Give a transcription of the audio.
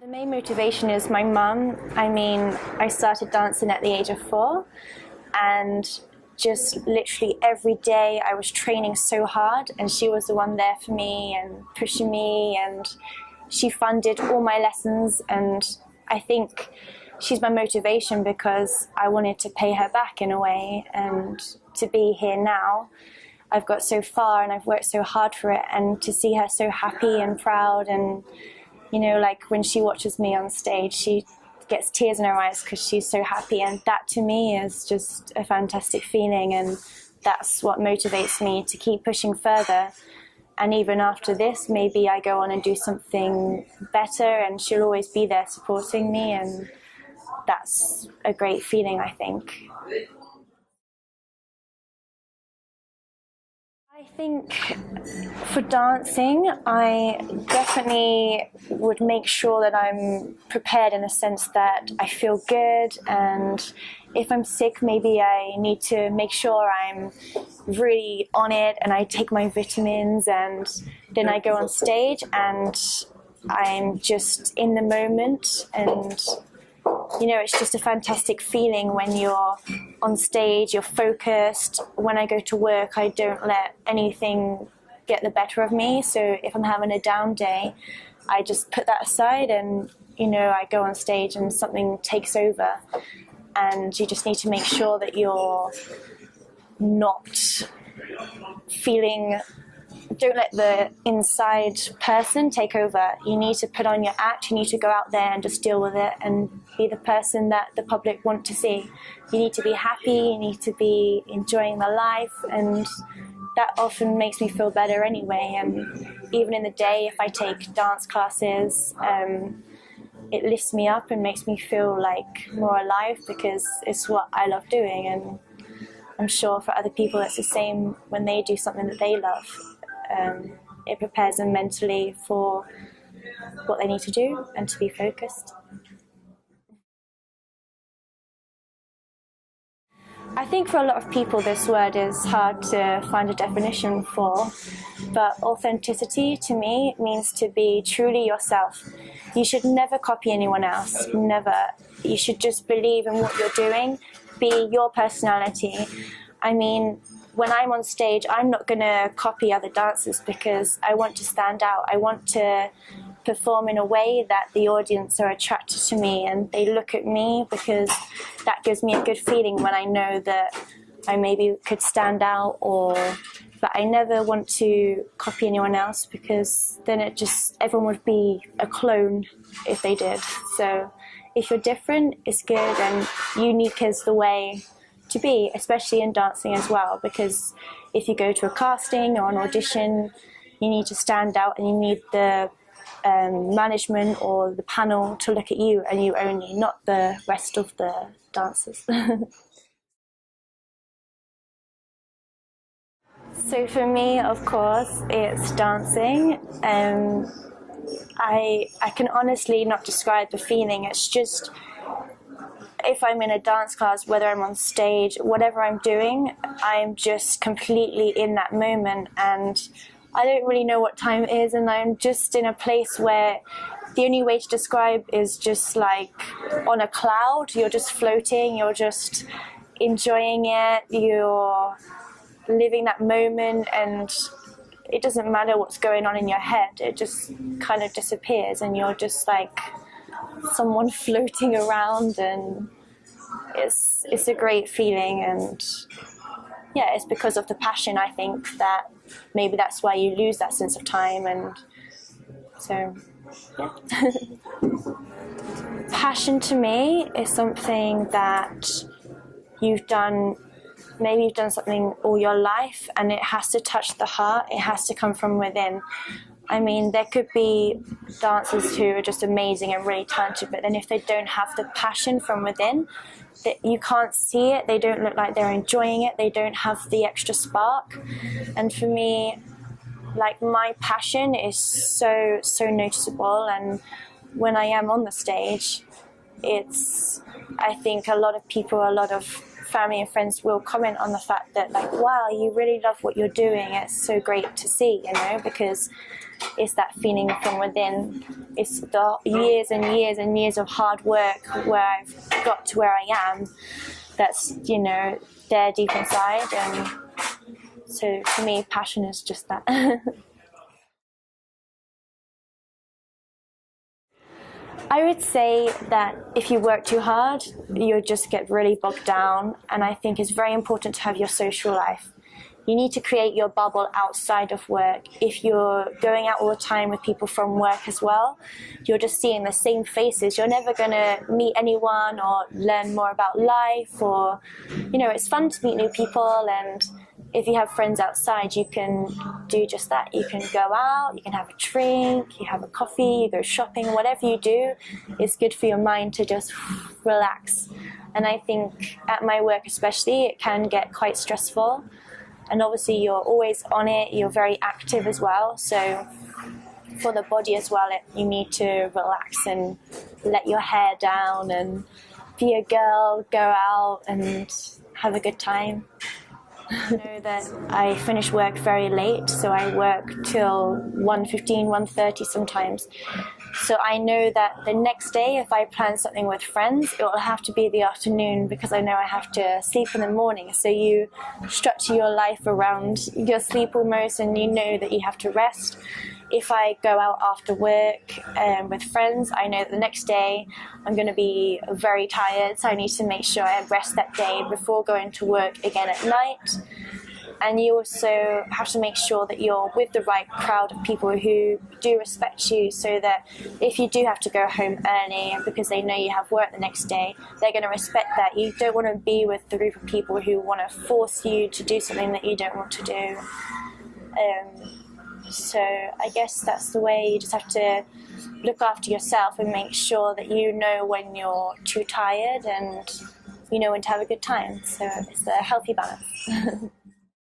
The main motivation is my mum. I mean, I started dancing at the age of 4, and just literally every day I was training so hard, and she was the one there for me and pushing me, and she funded all my lessons, and I think she's my motivation because I wanted to pay her back in a way, and to be here now. I've got so far and I've worked so hard for it, and to see her so happy and proud, and you know, like when she watches me on stage, she gets tears in her eyes because she's so happy, and that to me is just a fantastic feeling, and that's what motivates me to keep pushing further. And even after this, maybe I go on and do something better, and she'll always be there supporting me, and that's a great feeling, I think. I think for dancing, I definitely would make sure that I'm prepared in the sense that I feel good, and if I'm sick, maybe I need to make sure I'm really on it and I take my vitamins, and then I go on stage and I'm just in the moment, and you know, it's just a fantastic feeling when you're on stage, you're focused. When I go to work, I don't let anything get the better of me. So if I'm having a down day, I just put that aside, and you know, I go on stage and something takes over. And you just need to make sure that you're not feeling, don't let the inside person take over. You need to put on your act, you need to go out there and just deal with it and be the person that the public want to see. You need to be happy, you need to be enjoying the life, and that often makes me feel better anyway. And even in the day, if I take dance classes, it lifts me up and makes me feel like more alive, because it's what I love doing, and I'm sure for other people it's the same when they do something that they love. It prepares them mentally for what they need to do and to be focused. I think for a lot of people this word is hard to find a definition for, but authenticity to me means to be truly yourself. You should never copy anyone else, never. You should just believe in what you're doing, be your personality. I mean, when I'm on stage, I'm not going to copy other dancers because I want to stand out. I want to perform in a way that the audience are attracted to me and they look at me, because that gives me a good feeling when I know that I maybe could stand out, but I never want to copy anyone else, because then everyone would be a clone if they did. So if you're different, it's good, and unique is the way to be, especially in dancing as well, because if you go to a casting or an audition, you need to stand out, and you need the management or the panel to look at you and you only, not the rest of the dancers. So for me, of course, it's dancing. I can honestly not describe the feeling. It's just, if I'm in a dance class, whether I'm on stage, whatever I'm doing, I'm just completely in that moment, and I don't really know what time it is, and I'm just in a place where the only way to describe is just like on a cloud. You're just floating, you're just enjoying it, you're living that moment, and it doesn't matter what's going on in your head, it just kind of disappears, and you're just like someone floating around, and it's a great feeling. And yeah, it's because of the passion, I think, that maybe that's why you lose that sense of time. And so yeah. Passion to me is something that you've done, maybe you've done something all your life, and it has to touch the heart, it has to come from within. I mean, there could be dancers who are just amazing and really talented, but then if they don't have the passion from within, that you can't see it, they don't look like they're enjoying it, they don't have the extra spark. And for me, like, my passion is so noticeable, and when I am on the stage, I think a lot of people, a lot of family and friends will comment on the fact that, like, wow, you really love what you're doing. It's so great to see, you know, because it's that feeling from within. It's the years and years and years of hard work where I've got to where I am. That's, you know, there deep inside. And so for me, passion is just that. I would say that if you work too hard, you'll just get really bogged down. And I think it's very important to have your social life. You need to create your bubble outside of work. If you're going out all the time with people from work as well, you're just seeing the same faces. You're never going to meet anyone or learn more about life, or, you know, it's fun to meet new people. And if you have friends outside, you can do just that. You can go out, you can have a drink, you have a coffee, you go shopping, whatever you do, it's good for your mind to just relax. And I think at my work especially, it can get quite stressful. And obviously you're always on it, you're very active as well. So for the body as well, you need to relax and let your hair down and be a girl, go out and have a good time. I know that I finish work very late, so I work till 1:15, 1:30 sometimes. So I know that the next day, if I plan something with friends, it will have to be the afternoon, because I know I have to sleep in the morning. So you structure your life around your sleep almost, and you know that you have to rest. If I go out after work with friends, I know that the next day I'm going to be very tired, so I need to make sure I rest that day before going to work again at night. And you also have to make sure that you're with the right crowd of people who do respect you, so that if you do have to go home early because they know you have work the next day, they're going to respect that. You don't want to be with the group of people who want to force you to do something that you don't want to do. So I guess that's the way. You just have to look after yourself and make sure that you know when you're too tired and you know when to have a good time. So it's a healthy balance.